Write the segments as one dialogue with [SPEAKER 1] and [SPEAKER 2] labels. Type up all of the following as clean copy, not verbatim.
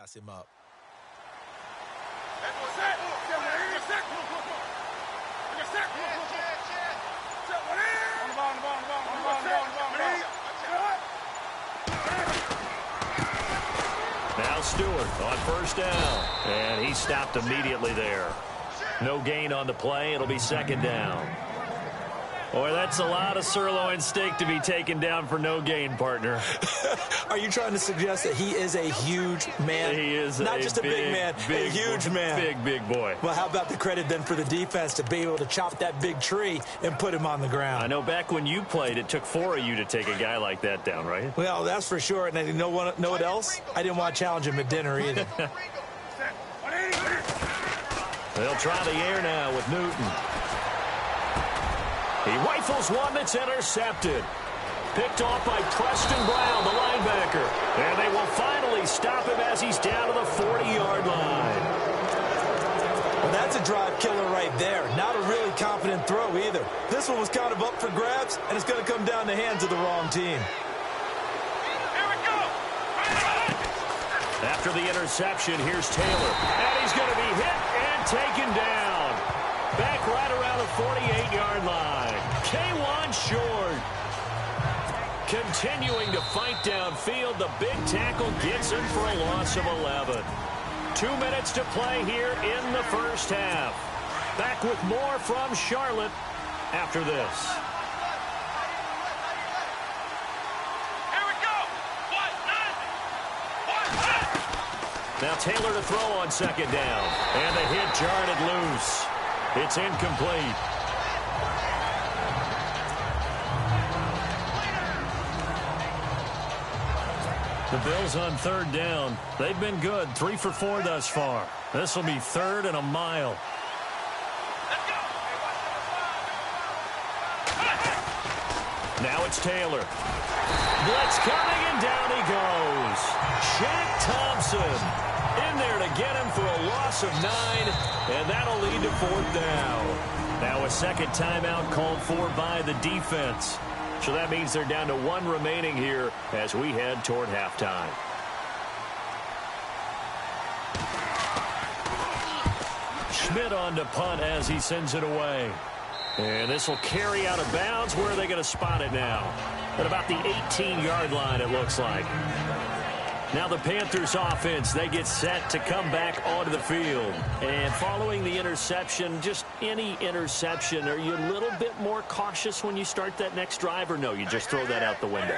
[SPEAKER 1] gas him up.
[SPEAKER 2] Now Stewart on first down, and he stopped immediately there. No gain on the play. It'll be second down. Boy, that's a lot of sirloin steak to be taken down for no gain, partner.
[SPEAKER 1] Are you trying to suggest that he is a huge man?
[SPEAKER 2] He is
[SPEAKER 1] not just a big man, a huge man.
[SPEAKER 2] Big boy.
[SPEAKER 1] Well, how about the credit then for the defense to be able to chop that big tree and put him on the ground?
[SPEAKER 2] I know back when you played, it took 4 of you to take a guy like that down, right?
[SPEAKER 1] Well, that's for sure. And you know what else? I didn't want to challenge him at dinner either.
[SPEAKER 2] They'll try the air now with Newton. He rifles one that's intercepted. Picked off by Preston Brown, the linebacker. And they will finally stop him as he's down to the 40-yard line.
[SPEAKER 1] Well, that's a drive killer right there. Not a really confident throw either. This one was kind of up for grabs, and it's going to come down the hands of the wrong team.
[SPEAKER 3] Here we go.
[SPEAKER 2] After the interception, here's Taylor. And he's going to be hit and taken down. Back right around the 48-yard line. K1 short. Continuing to fight downfield, the big tackle gets him for a loss of 11. 2 minutes to play here in the first half. Back with more from Charlotte after this.
[SPEAKER 3] Here we go.
[SPEAKER 2] Now Taylor to throw on second down. And the hit jarred it loose. It's incomplete. The Bills on third down. They've been good. 3 for 4 thus far. This will be third and a mile. Now it's Taylor. Blitz coming, and down he goes. Shaq Thompson in there to get him for a loss of 9, and that'll lead to fourth down. Now a second timeout called for by the defense. So that means they're down to 1 remaining here as we head toward halftime. Schmidt on to punt as he sends it away. And this will carry out of bounds. Where are they going to spot it now? At about the 18-yard line, it looks like. Now the Panthers offense, they get set to come back onto the field. And following the interception, just any interception, are you a little bit more cautious when you start that next drive, or no, you just throw that out the window?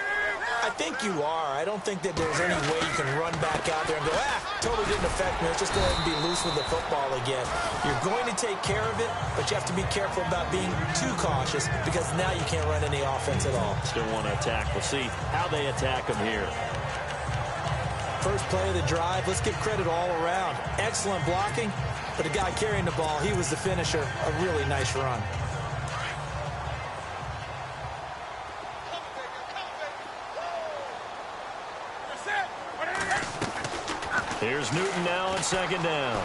[SPEAKER 1] I think you are. I don't think that there's any way you can run back out there and go, totally didn't affect me. Let's just go ahead and be loose with the football again. You're going to take care of it, but you have to be careful about being too cautious because now you can't run any offense at all.
[SPEAKER 2] Still want to attack. We'll see how they attack them here.
[SPEAKER 1] First play of the drive, let's give credit all around. Excellent blocking, but the guy carrying the ball, he was the finisher. A really nice run.
[SPEAKER 2] Here's Newton now on second down.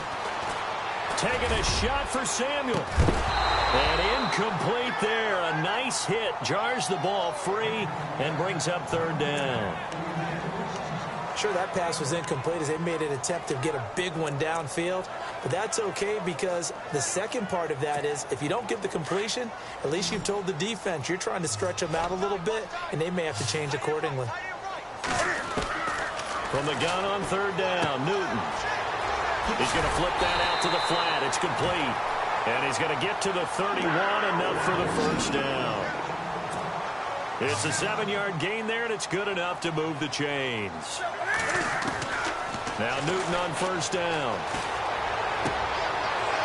[SPEAKER 2] Taking a shot for Samuel. And incomplete there. A nice hit. Jars the ball free and brings up third down.
[SPEAKER 1] Sure, that pass was incomplete as they made an attempt to get a big one downfield. But that's okay because the second part of that is if you don't get the completion, at least you've told the defense you're trying to stretch them out a little bit, and they may have to change accordingly.
[SPEAKER 2] From the gun on third down, Newton. He's going to flip that out to the flat. It's complete. And he's going to get to the 31, enough for the first down. It's a 7-yard gain there, and it's good enough to move the chains. Now Newton on first down.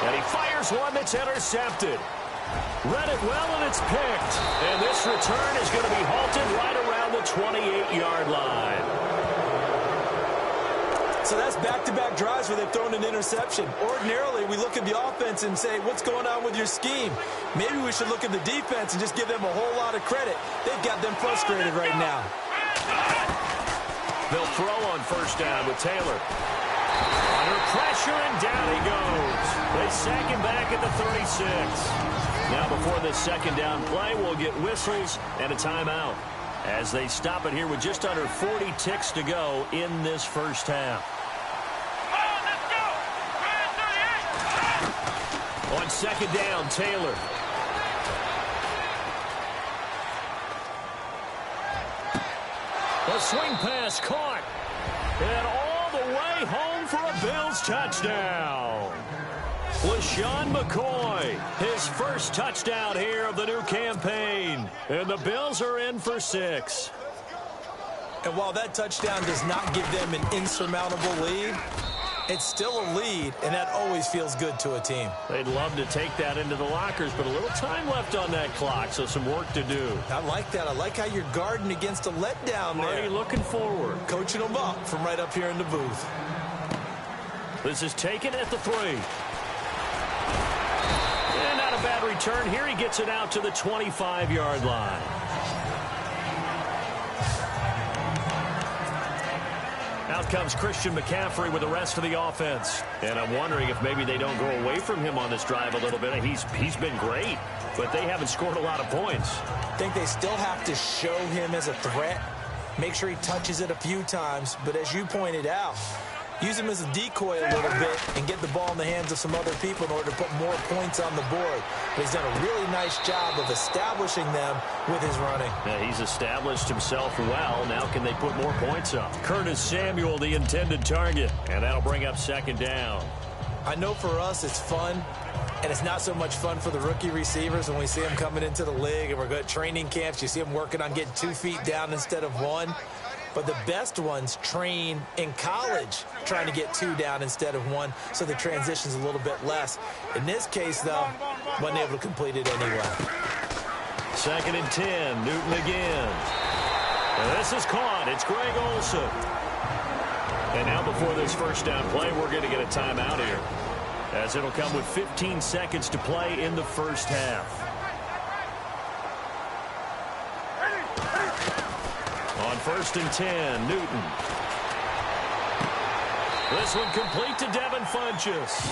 [SPEAKER 2] And he fires one that's intercepted. Read it well, and it's picked. And this return is going to be halted right around the 28-yard line.
[SPEAKER 1] So that's back-to-back drives where they've thrown an interception. Ordinarily, we look at the offense and say, what's going on with your scheme? Maybe we should look at the defense and just give them a whole lot of credit. They've got them frustrated right now.
[SPEAKER 2] They'll throw on first down with Taylor. Under pressure, and down he goes. They sack him back at the 36. Now before this second down play, we'll get whistles and a timeout as they stop it here with just under 40 ticks to go in this first half. On second down, Taylor. A swing pass caught. And all the way home for a Bills touchdown. LaShawn McCoy, his first touchdown here of the new campaign. And the Bills are in for 6.
[SPEAKER 1] And while that touchdown does not give them an insurmountable lead, it's still a lead, and that always feels good to a team.
[SPEAKER 2] They'd love to take that into the lockers, but a little time left on that clock, so some work to do.
[SPEAKER 1] I like that. I like how you're guarding against a letdown there.
[SPEAKER 2] Already looking forward.
[SPEAKER 1] Coaching them up from right up here in the booth.
[SPEAKER 2] This is taken at the 3. And not a bad return here. He gets it out to the 25-yard line. Out comes Christian McCaffrey with the rest of the offense. And I'm wondering if maybe they don't go away from him on this drive a little bit. He's been great, but they haven't scored a lot of points.
[SPEAKER 1] I think they still have to show him as a threat. Make sure he touches it a few times. But as you pointed out, use him as a decoy a little bit and get the ball in the hands of some other people in order to put more points on the board. But he's done a really nice job of establishing them with his running.
[SPEAKER 2] Yeah, he's established himself well. Now can they put more points up? Curtis Samuel, the intended target. And that'll bring up second down.
[SPEAKER 1] I know for us it's fun, and it's not so much fun for the rookie receivers when we see them coming into the league and we're going to training camps. You see them working on getting 2 feet down instead of 1. But the best ones train in college trying to get 2 down instead of 1, so the transition's a little bit less. In this case, though, wasn't able to complete it anyway.
[SPEAKER 2] Second and 10, Newton again. And this is caught. It's Greg Olsen. And now before this first down play, we're going to get a timeout here, as it'll come with 15 seconds to play in the first half. On first and 10, Newton. This one complete to Devin Funchess.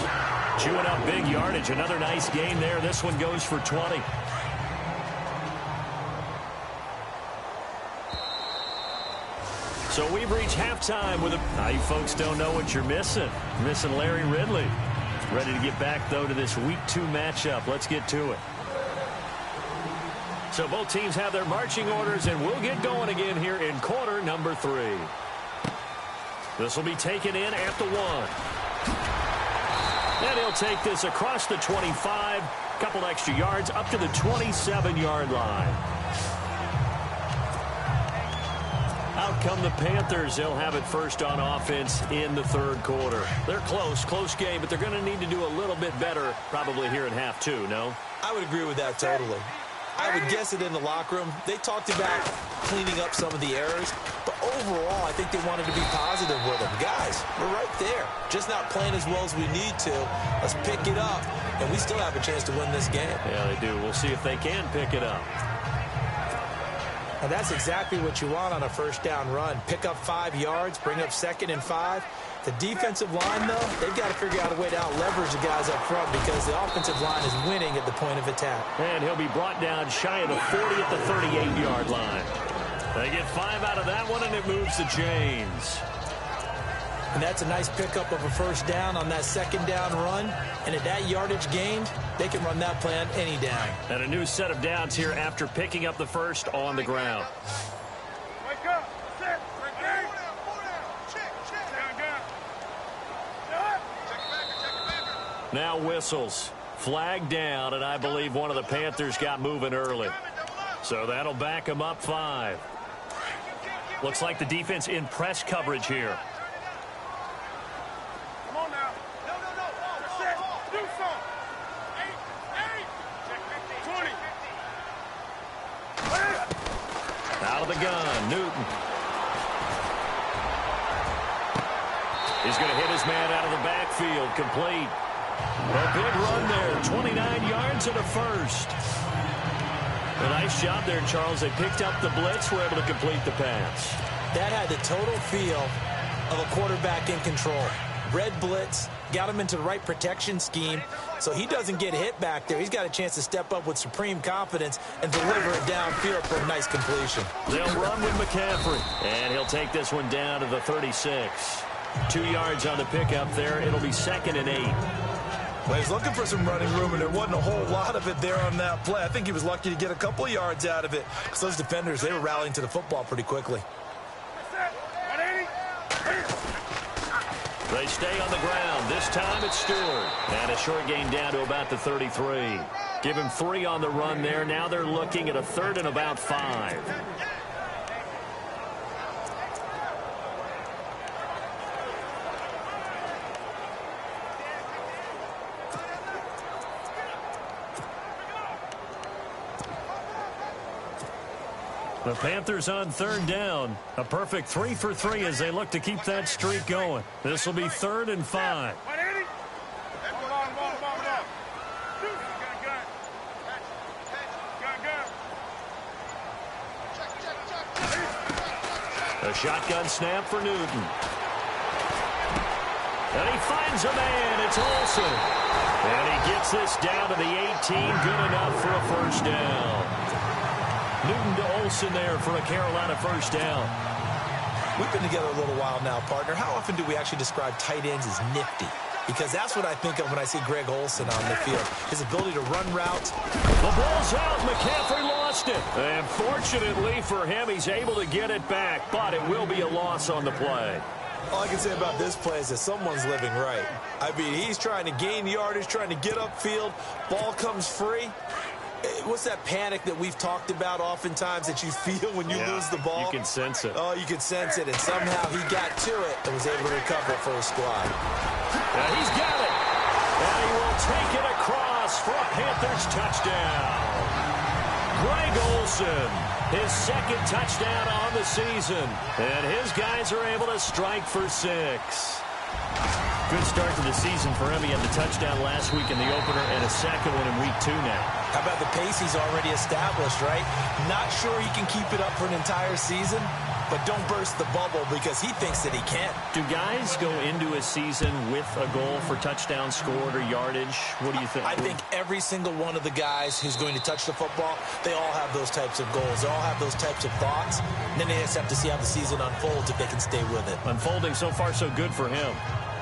[SPEAKER 2] Chewing up big yardage. Another nice gain there. This one goes for 20. So we've reached halftime with a... Now you folks don't know what you're missing. Missing Larry Ridley. Ready to get back, though, to this Week 2 matchup. Let's get to it. So both teams have their marching orders, and we'll get going again here in quarter number 3. This will be taken in at the 1. And he'll take this across the 25, couple extra yards up to the 27-yard line. Out come the Panthers. They'll have it first on offense in the third quarter. They're close game, but they're going to need to do a little bit better probably here in half 2, no?
[SPEAKER 1] I would agree with that totally. I would guess it in the locker room. They talked about cleaning up some of the errors, but overall, I think they wanted to be positive with them. Guys, we're right there. Just not playing as well as we need to. Let's pick it up, and we still have a chance to win this game.
[SPEAKER 2] Yeah, they do. We'll see if they can pick it up.
[SPEAKER 1] And that's exactly what you want on a first down run. Pick up 5 yards, bring up second and 5. The defensive line, though, they've got to figure out a way to out-leverage the guys up front because the offensive line is winning at the point of attack.
[SPEAKER 2] And he'll be brought down shy of the 40 at the 38-yard line. They get 5 out of that one, and it moves the chains.
[SPEAKER 1] And that's a nice pickup of a first down on that second down run. And at that yardage gained, they can run that play on any down.
[SPEAKER 2] And a new set of downs here after picking up the first on the ground.
[SPEAKER 3] Wake up. Sit.
[SPEAKER 2] Now whistles. Flag down, and I believe one of the Panthers got moving early. So that'll back them up 5. Looks like the defense in press coverage here.
[SPEAKER 3] Come on now. No. Set. Do something. 20.
[SPEAKER 2] Out of the gun, Newton. He's going to hit his man out of the backfield, complete. A big run there, 29 yards and a first. A nice job there, Charles. They picked up the blitz, were able to complete the pass.
[SPEAKER 1] That had the total feel of a quarterback in control. Red blitz, got him into the right protection scheme, so he doesn't get hit back there. He's got a chance to step up with supreme confidence and deliver it downfield for a nice completion.
[SPEAKER 2] They'll run with McCaffrey, and he'll take this one down to the 36. 2 yards on the pickup there. It'll be second and 8.
[SPEAKER 1] Well, he's looking for some running room, and there wasn't a whole lot of it there on that play. I think he was lucky to get a couple of yards out of it because those defenders, they were rallying to the football pretty quickly.
[SPEAKER 2] They stay on the ground. This time it's Stewart. And a short gain down to about the 33. Give him 3 on the run there. Now they're looking at a 3rd and about 5. The Panthers on 3rd down. A perfect 3 for 3 as they look to keep that streak going. This will be 3rd and 5. A shotgun snap for Newton. And he finds a man. It's Olsen. And he gets this down to the 18. Good enough for a first down. Newton to Olsen there for a Carolina first down.
[SPEAKER 1] We've been together a little while now, partner. How often do we actually describe tight ends as nifty? Because that's what I think of when I see Greg Olsen on the field. His ability to run routes.
[SPEAKER 2] The ball's out. McCaffrey lost it. And fortunately for him, he's able to get it back. But it will be a loss on the play.
[SPEAKER 1] All I can say about this play is that someone's living right. I mean, he's trying to gain yardage, trying to get upfield. Ball comes free. What's that panic that we've talked about oftentimes that you feel when you lose the ball?
[SPEAKER 2] You can sense it.
[SPEAKER 1] Oh, you can sense it. And somehow he got to it and was able to recover it for his squad.
[SPEAKER 2] He's got it. And he will take it across for a Panthers touchdown. Greg Olsen, his 2nd touchdown on the season. And his guys are able to strike for 6. Good start to the season for him. He had the touchdown last week in the opener and a second one in week 2 now.
[SPEAKER 1] How about the pace he's already established, right? Not sure he can keep it up for an entire season, but don't burst the bubble because he thinks that he can.
[SPEAKER 2] Do guys go into a season with a goal for touchdown scored or yardage? What do you think?
[SPEAKER 1] I think every single one of the guys who's going to touch the football, they all have those types of goals. They all have those types of thoughts. And then they just have to see how the season unfolds if they can stay with it.
[SPEAKER 2] Unfolding so far so good for him.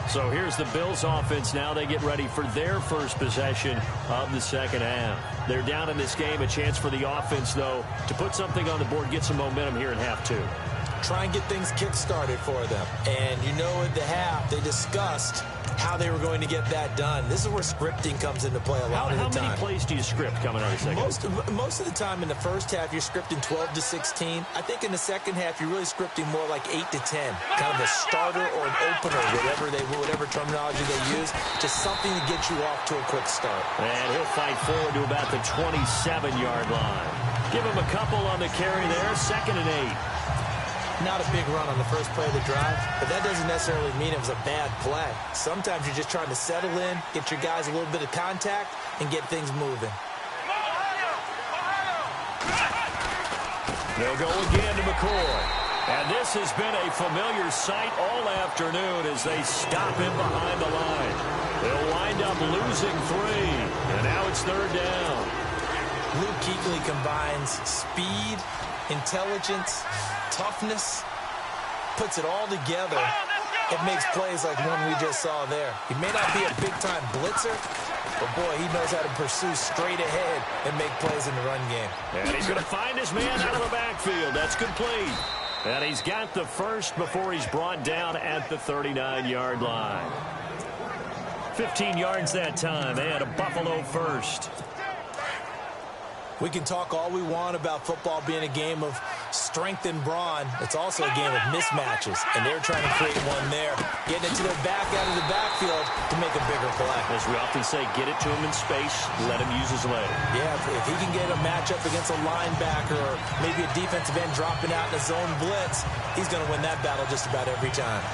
[SPEAKER 2] So here's the Bills offense now. They get ready for their first possession of the second half. They're down in this game. A chance for the offense, though, to put something on the board, get some momentum here in half 2.
[SPEAKER 1] Try and get things kick-started for them. And you know at the half, they discussed how they were going to get that done. This is where scripting comes into play a lot of the time.
[SPEAKER 2] How many plays do you script coming out of the second?
[SPEAKER 1] Most of the time in the first half, you're scripting 12 to 16. I think in the second half, you're really scripting more like 8 to 10. Kind of a starter or an opener, whatever terminology they use. Just something to get you off to a quick start.
[SPEAKER 2] And he'll fight forward to about the 27-yard line. Give him a couple on the carry there. 2nd and 8.
[SPEAKER 1] Not a big run on the first play of the drive, but that doesn't necessarily mean it was a bad play. Sometimes you're just trying to settle in, get your guys a little bit of contact, and get things moving.
[SPEAKER 2] They'll go again to McCoy. And this has been a familiar sight all afternoon as they stop him behind the line. They'll wind up losing 3, and now it's 3rd down.
[SPEAKER 1] Luke Kuechly combines speed, intelligence, toughness, puts it all together. It makes plays like one we just saw there. He may not be a big-time blitzer, but, boy, he knows how to pursue straight ahead and make plays in the run game.
[SPEAKER 2] And he's going to find his man out of the backfield. That's complete. And he's got the first before he's brought down at the 39-yard line. 15 yards that time, and a Buffalo first.
[SPEAKER 1] We can talk all we want about football being a game of strength and brawn. It's also a game of mismatches, and they're trying to create one there. Getting it to their back out of the backfield to make a bigger play.
[SPEAKER 2] As we often say, get it to him in space, let him use his leg.
[SPEAKER 1] Yeah, if he can get a matchup against a linebacker or maybe a defensive end dropping out in a zone blitz, he's going to win that battle just about every time.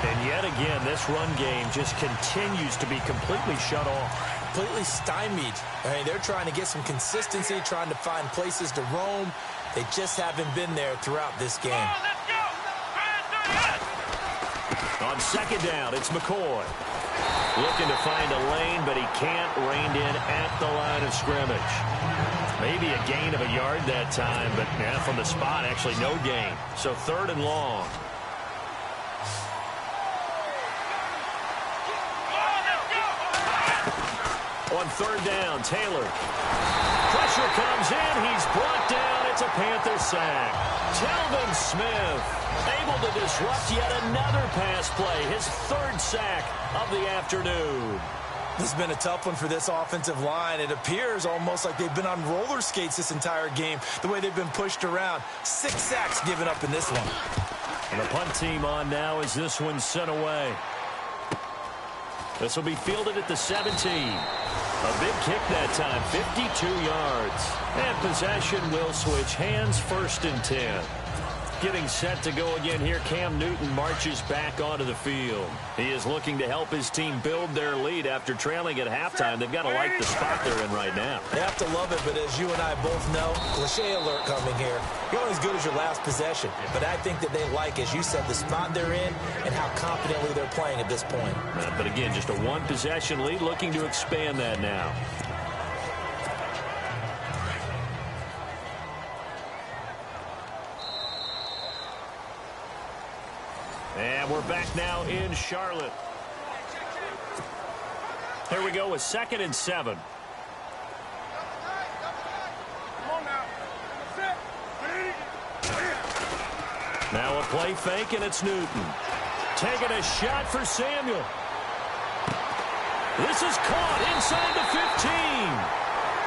[SPEAKER 2] And yet again, this run game just continues to be completely shut off.
[SPEAKER 1] Completely stymied. I mean, they're trying to get some consistency, trying to find places to roam. They just haven't been there throughout this game.
[SPEAKER 2] On 2nd down, it's McCoy. Looking to find a lane, but he can't. Reined in at the line of scrimmage. Maybe a gain of a yard that time, but from the spot, actually no gain. So 3rd and long. On third down, Taylor. Pressure comes in. He's brought down. It's a Panther sack. Telvin Smith able to disrupt yet another pass play. His third sack of the afternoon.
[SPEAKER 1] This has been a tough one for this offensive line. It appears almost like they've been on roller skates this entire game, the way they've been pushed around. 6 sacks given up in this one.
[SPEAKER 2] And the punt team on now as this one's sent away. This will be fielded at the 17. A big kick that time, 52 yards. And possession will switch hands, 1st and 10. Getting set to go again here, Cam Newton marches back onto the field. He is looking to help his team build their lead after trailing at halftime. They've got to like the spot they're in right now.
[SPEAKER 1] They have to love it, but as you and I both know, cliche alert coming here. You're only as good as your last possession. But I think that they like, as you said, the spot they're in and how confidently they're playing at this point.
[SPEAKER 2] But again, just a one-possession lead, looking to expand that now. And we're back now in Charlotte. Here we go with 2nd and 7. Now a play fake, and it's Newton. Taking a shot for Samuel. This is caught inside the 15.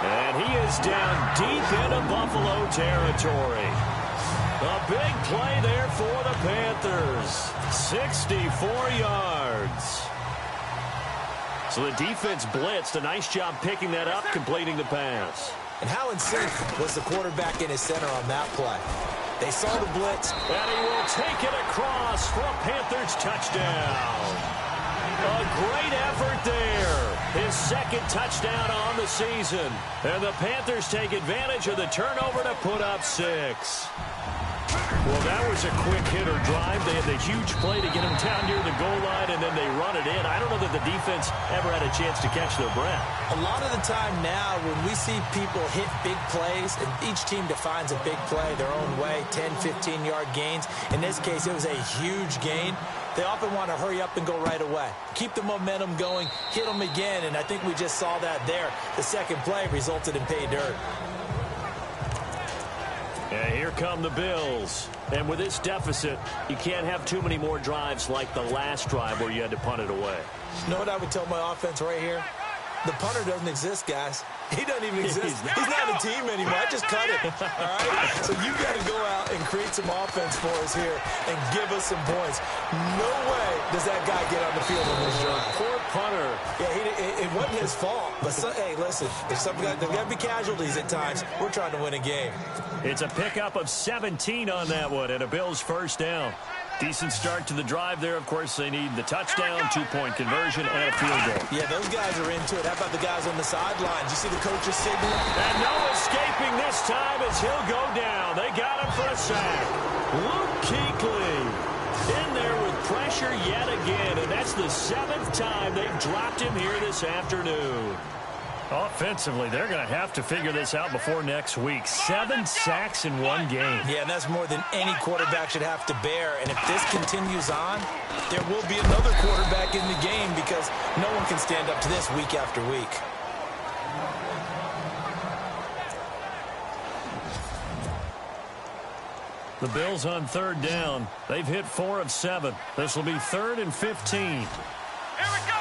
[SPEAKER 2] And he is down deep into Buffalo territory. A big play there for the Panthers. 64 yards. So the defense blitzed. A nice job picking that up, completing the pass.
[SPEAKER 1] And how in sync was the quarterback in his center on that play? They saw the blitz.
[SPEAKER 2] And he will take it across for a Panthers touchdown. A great effort there. His 2nd touchdown on the season. And the Panthers take advantage of the turnover to put up 6. Well, that was a quick hitter drive. They had the huge play to get him down near the goal line, and then they run it in. I don't know that the defense ever had a chance to catch their breath.
[SPEAKER 1] A lot of the time now, when we see people hit big plays, and each team defines a big play their own way, 10, 15-yard gains. In this case, it was a huge gain. They often want to hurry up and go right away. Keep the momentum going, hit them again, and I think we just saw that there. The second play resulted in pay dirt.
[SPEAKER 2] And here come the Bills. And with this deficit, you can't have too many more drives like the last drive where you had to punt it away.
[SPEAKER 1] You know what I would tell my offense right here? The punter doesn't exist, guys. He doesn't even exist. He's not a team anymore. I just cut it. All right? So you got to go out and create some offense for us here and give us some points. No way does that guy get on the field on this drive.
[SPEAKER 2] Poor punter.
[SPEAKER 1] Yeah, it wasn't his fault. But, hey, listen, there's got to be casualties at times. We're trying to win a game.
[SPEAKER 2] It's a pickup of 17 on that one and a Bills 1st down. Decent start to the drive there. Of course, they need the touchdown, 2-point conversion, and a field goal.
[SPEAKER 1] Yeah, those guys are into it. How about the guys on the sidelines? You see the coaches signaling?
[SPEAKER 2] And no escaping this time as he'll go down. They got him for a sack. Luke Kuechly in there with pressure yet again, and that's the 7th time they've dropped him here this afternoon. Offensively, they're going to have to figure this out before next week. 7 sacks in one game.
[SPEAKER 1] Yeah, and that's more than any quarterback should have to bear. And if this continues on, there will be another quarterback in the game because no one can stand up to this week after week.
[SPEAKER 2] The Bills on 3rd down. They've hit 4 of 7. This will be 3rd and 15.
[SPEAKER 3] Here we go.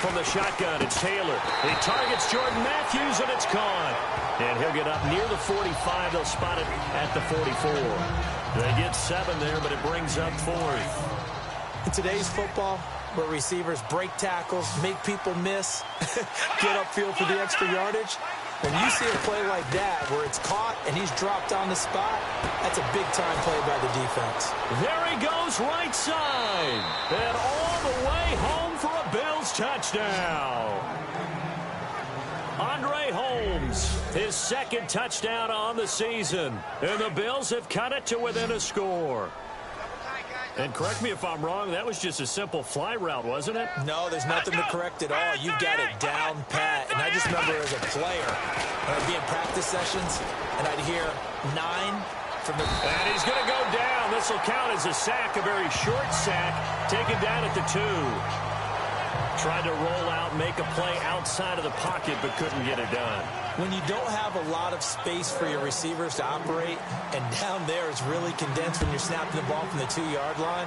[SPEAKER 2] From the shotgun, it's Taylor. He targets Jordan Matthews, and it's caught. And he'll get up near the 45. They'll spot it at the 44. They get 7 there, but it brings up 4th.
[SPEAKER 1] In today's football, where receivers break tackles, make people miss, get upfield for the extra yardage, when you see a play like that where it's caught and he's dropped on the spot, that's a big-time play by the defense.
[SPEAKER 2] There he goes right side. And all the way home for a Bills touchdown. Andre Holmes, his 2nd touchdown on the season. And the Bills have cut it to within a score. And correct me if I'm wrong, that was just a simple fly route, wasn't it?
[SPEAKER 1] No, there's nothing to correct at all. You've got it down pat. And I just remember as a player, I'd be in practice sessions, and I'd hear 9 from the...
[SPEAKER 2] And he's going to go down. And this will count as a sack, a very short sack, taken down at the 2. Tried to roll out, make a play outside of the pocket, but couldn't get it done.
[SPEAKER 1] When you don't have a lot of space for your receivers to operate, and down there is really condensed when you're snapping the ball from the 2-yard line,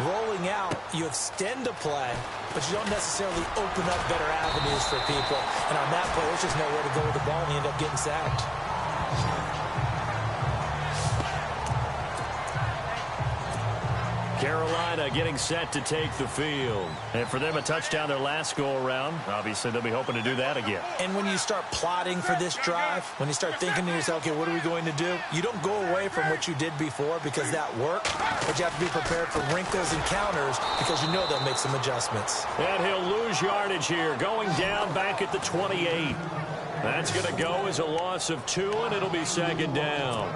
[SPEAKER 1] rolling out, you extend a play, but you don't necessarily open up better avenues for people. And on that play, there's just nowhere to go with the ball, and you end up getting sacked.
[SPEAKER 2] Carolina getting set to take the field. And for them, a touchdown their last go-around. Obviously, they'll be hoping to do that again.
[SPEAKER 1] And when you start plotting for this drive, when you start thinking to yourself, okay, what are we going to do? You don't go away from what you did before because that worked, but you have to be prepared for wrinkles and counters because you know they'll make some adjustments.
[SPEAKER 2] And he'll lose yardage here, going down back at the 28. That's going to go as a loss of 2, and it'll be second down.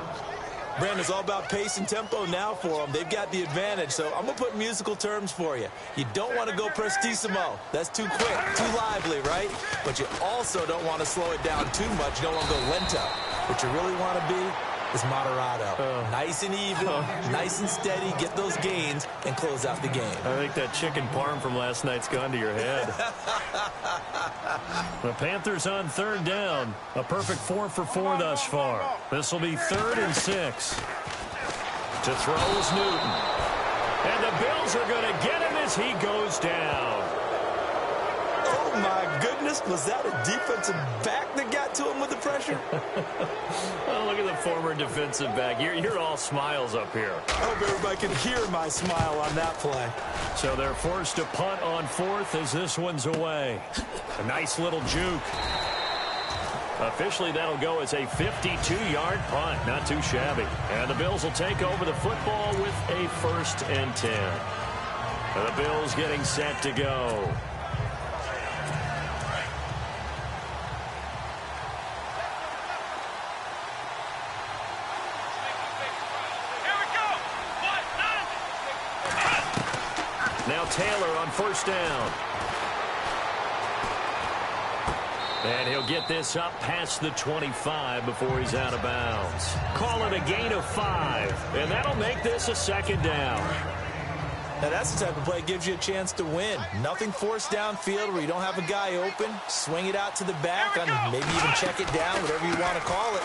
[SPEAKER 1] Brandon, it's all about pace and tempo now for them. They've got the advantage, so I'm going to put musical terms for you. You don't want to go prestissimo. That's too quick, too lively, right? But you also don't want to slow it down too much. You don't want to go lento. What you really want to be is moderato. Nice and even, nice and steady, get those gains, and close out the game.
[SPEAKER 2] I think that chicken parm from last night's gone to your head. The Panthers on third down. A perfect 4 for 4 thus far. This will be 3rd and 6. To throw is Newton. And the Bills are going to get him as he goes down.
[SPEAKER 1] Oh, my goodness. Was that a defensive back that got to him with the pressure?
[SPEAKER 2] Oh, look at the former defensive back. You're all smiles up here.
[SPEAKER 1] I hope everybody can hear my smile on that play.
[SPEAKER 2] So they're forced to punt on 4th as this one's away. A nice little juke. Officially, that'll go as a 52-yard punt. Not too shabby. And the Bills will take over the football with a 1st and 10. The Bills getting set to go. Now Taylor on 1st down. And he'll get this up past the 25 before he's out of bounds. Call it a gain of 5. And that'll make this a 2nd down.
[SPEAKER 1] Now, that's the type of play that gives you a chance to win. Nothing forced downfield where you don't have a guy open. Swing it out to the back, maybe even check it down, whatever you want to call it.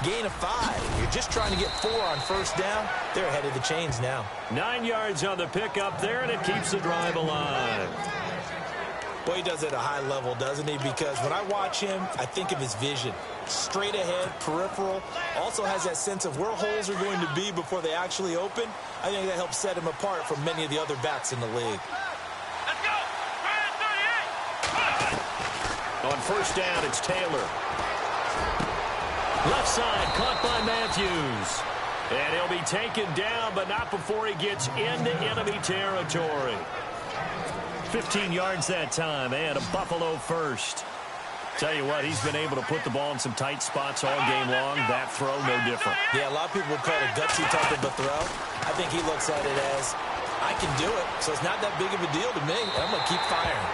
[SPEAKER 1] Gain of 5. You're just trying to get 4 on 1st down. They're ahead of the chains now.
[SPEAKER 2] 9 yards on the pickup there, and it keeps the drive alive.
[SPEAKER 1] Well, he does it at a high level, doesn't he? Because when I watch him, I think of his vision. Straight ahead, peripheral. Also has that sense of where holes are going to be before they actually open. I think that helps set him apart from many of the other backs in the league.
[SPEAKER 3] Let's go! 38!
[SPEAKER 2] On 1st down, it's Taylor. Left side, caught by Matthews. And he'll be taken down, but not before he gets into enemy territory. 15 yards that time, and a Buffalo 1st. Tell you what, he's been able to put the ball in some tight spots all game long. That throw, no different.
[SPEAKER 1] Yeah, a lot of people would call it a gutsy type of a throw. I think he looks at it as, I can do it, so it's not that big of a deal to me. I'm going to keep firing.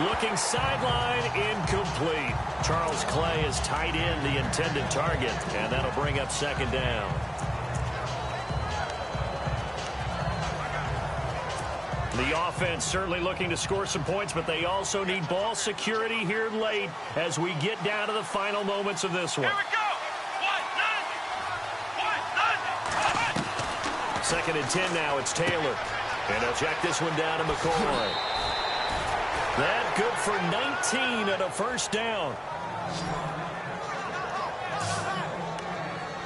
[SPEAKER 2] Looking sideline, incomplete. Charles Clay is tied in the intended target, and that'll bring up 2nd down. The offense certainly looking to score some points, but they also need ball security here late as we get down to the final moments of this one.
[SPEAKER 3] Here we go!
[SPEAKER 2] 2nd and 10 now, it's Taylor. And he'll check this one down to McCoy. That good for 19 at a 1st down.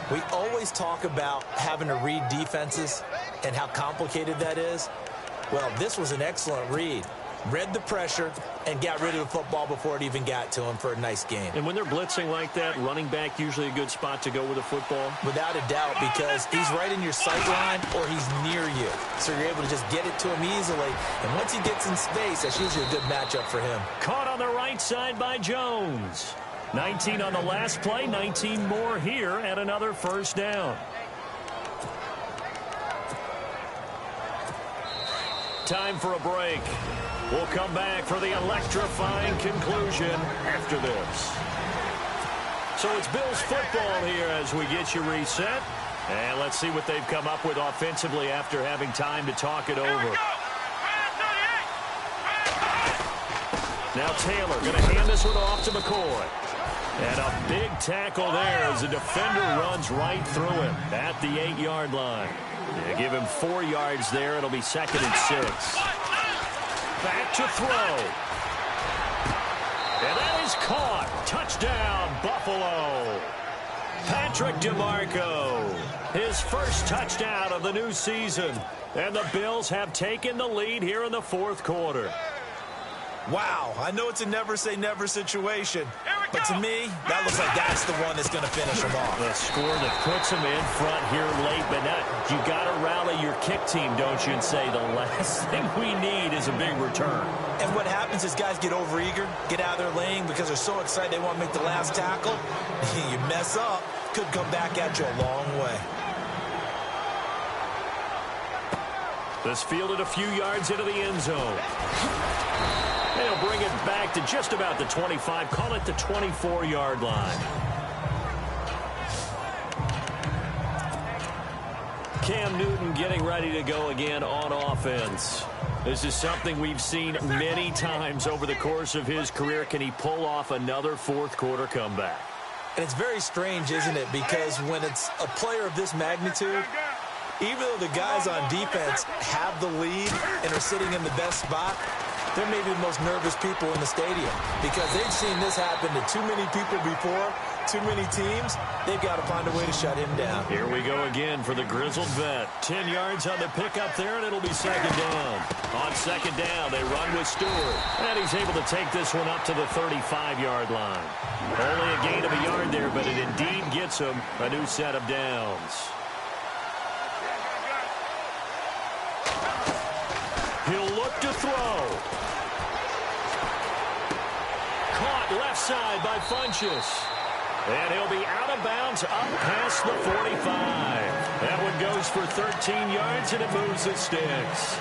[SPEAKER 1] We always talk about having to read defenses and how complicated that is. Well, this was an excellent read. Read the pressure and got rid of the football before it even got to him for a nice game.
[SPEAKER 2] And when they're blitzing like that, running back usually a good spot to go with the football?
[SPEAKER 1] Without a doubt, because he's right in your sight line or he's near you. So you're able to just get it to him easily. And once he gets in space, that's usually a good matchup for him.
[SPEAKER 2] Caught on the right side by Jones. 19 on the last play, 19 more here at another 1st down. Time for a break. We'll come back for the electrifying conclusion after this. So it's Bills football here as we get you reset. And let's see what they've come up with offensively after having time to talk it over. Now Taylor going to hand this one off to McCoy. And a big tackle there as the defender runs right through him at the 8-yard line. They give him 4 yards there. It'll be 2nd and 6. Back to throw. And that is caught. Touchdown, Buffalo. Patrick DeMarco, his first touchdown of the new season. And the Bills have taken the lead here in the 4th quarter.
[SPEAKER 1] Wow, I know it's a never-say-never situation, but to me, that looks like that's the one that's going to finish them off.
[SPEAKER 2] The score that puts them in front here late, but not, you got to rally your kick team, don't you, and say the last thing we need is a big return.
[SPEAKER 1] And what happens is guys get overeager, get out of their lane because they're so excited they want to make the last tackle. You mess up, could come back at you a long way.
[SPEAKER 2] This fielded a few yards into the end zone. They'll bring it back to just about the 25. Call it the 24-yard line. Cam Newton getting ready to go again on offense. This is something we've seen many times over the course of his career. Can he pull off another 4th quarter comeback?
[SPEAKER 1] And it's very strange, isn't it? Because when it's a player of this magnitude, even though the guys on defense have the lead and are sitting in the best spot, they're maybe the most nervous people in the stadium because they've seen this happen to too many people before, too many teams. They've got to find a way to shut him down.
[SPEAKER 2] Here we go again for the grizzled vet. 10 yards on the pickup there, and it'll be 2nd down. On 2nd down, they run with Stewart. And he's able to take this one up to the 35-yard line. Only a gain of a yard there, but it indeed gets him a new set of downs. He'll look to throw. Caught left side by Funchess. And he'll be out of bounds up past the 45. That one goes for 13 yards, and it moves the sticks.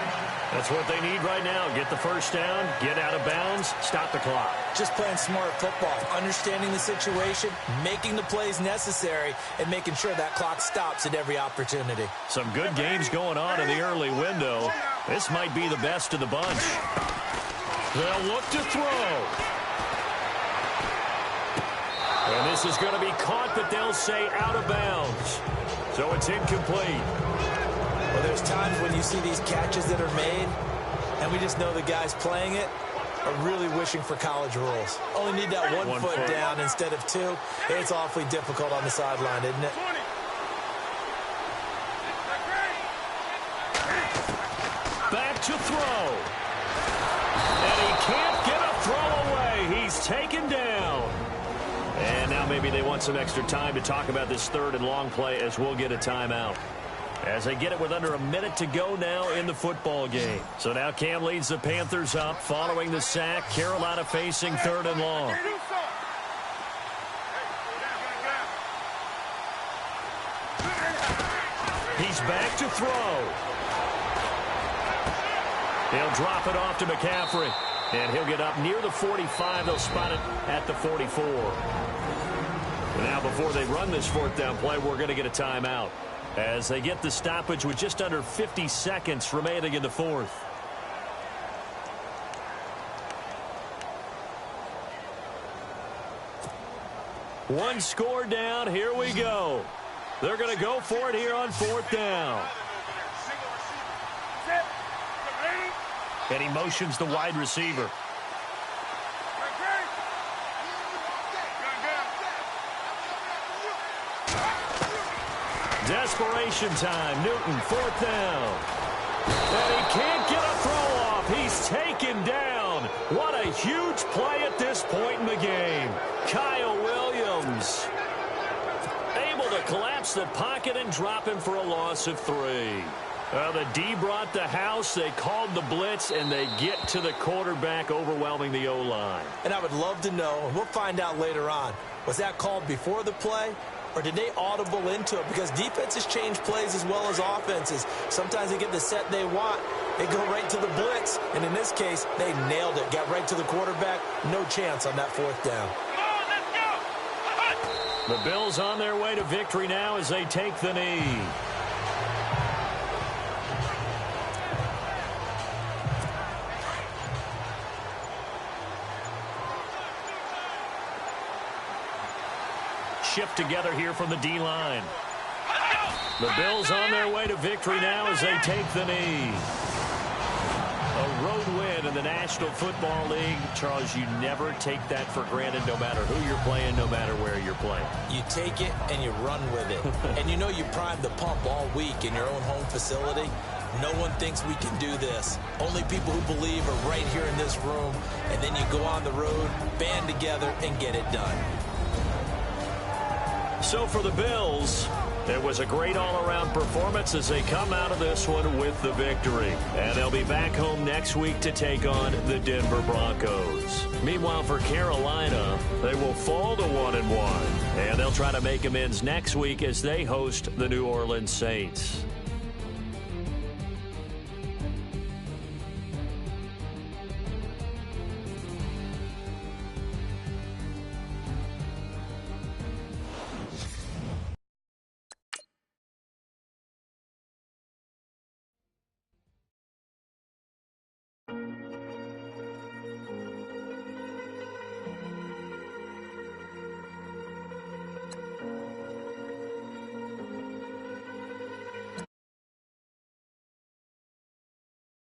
[SPEAKER 2] That's what they need right now. Get the first down, get out of bounds, stop the clock.
[SPEAKER 1] Just playing smart football, understanding the situation, making the plays necessary, and making sure that clock stops at every opportunity.
[SPEAKER 2] Some good games going on in the early window. This might be the best of the bunch. They'll look to throw. And this is going to be caught, but they'll say out of bounds. So it's incomplete.
[SPEAKER 1] Well, there's times when you see these catches that are made, and we just know the guys playing it are really wishing for college rules. Only need that one foot down instead of 2. It's awfully difficult on the sideline, isn't it?
[SPEAKER 2] Back to throw. And he can't get a throw away. He's taken down. And now maybe they want some extra time to talk about this 3rd and long play as we'll get a timeout. As they get it with under a minute to go now in the football game. So now Cam leads the Panthers up following the sack. Carolina facing 3rd and long. He's back to throw. He'll drop it off to McCaffrey. And he'll get up near the 45. They'll spot it at the 44. Now before they run this 4th down play, we're going to get a timeout. As they get the stoppage with just under 50 seconds remaining in the 4th. One score down. Here we go. They're going to go for it here on 4th down. And he motions the wide receiver. Desperation time. Newton, 4th down. And he can't get a throw off. He's taken down. What a huge play at this point in the game. Kyle Williams able to collapse the pocket and drop him for a loss of 3. The D brought the house. They called the blitz, and they get to the quarterback, overwhelming the O-line.
[SPEAKER 1] And I would love to know, and we'll find out later on, was that called before the play, or did they audible into it? Because defenses change plays as well as offenses. Sometimes they get the set they want. They go right to the blitz, and in this case, they nailed it. Got right to the quarterback. No chance on that 4th down.
[SPEAKER 2] The Bills on their way to victory now as they take the knee. Shift together here from the D-line. The Bills on their way to victory now as they take the knee. A road win in the National Football League. Charles, you never take that for granted no matter who you're playing, no matter where you're playing.
[SPEAKER 1] You take it and you run with it. And you know you primed the pump all week in your own home facility. No one thinks we can do this. Only people who believe are right here in this room. And then you go on the road, band together, and get it done.
[SPEAKER 2] So for the Bills, it was a great all-around performance as they come out of this one with the victory. And they'll be back home next week to take on the Denver Broncos. Meanwhile, for Carolina, they will fall to 1-1. And they'll try to make amends next week as they host the New Orleans Saints.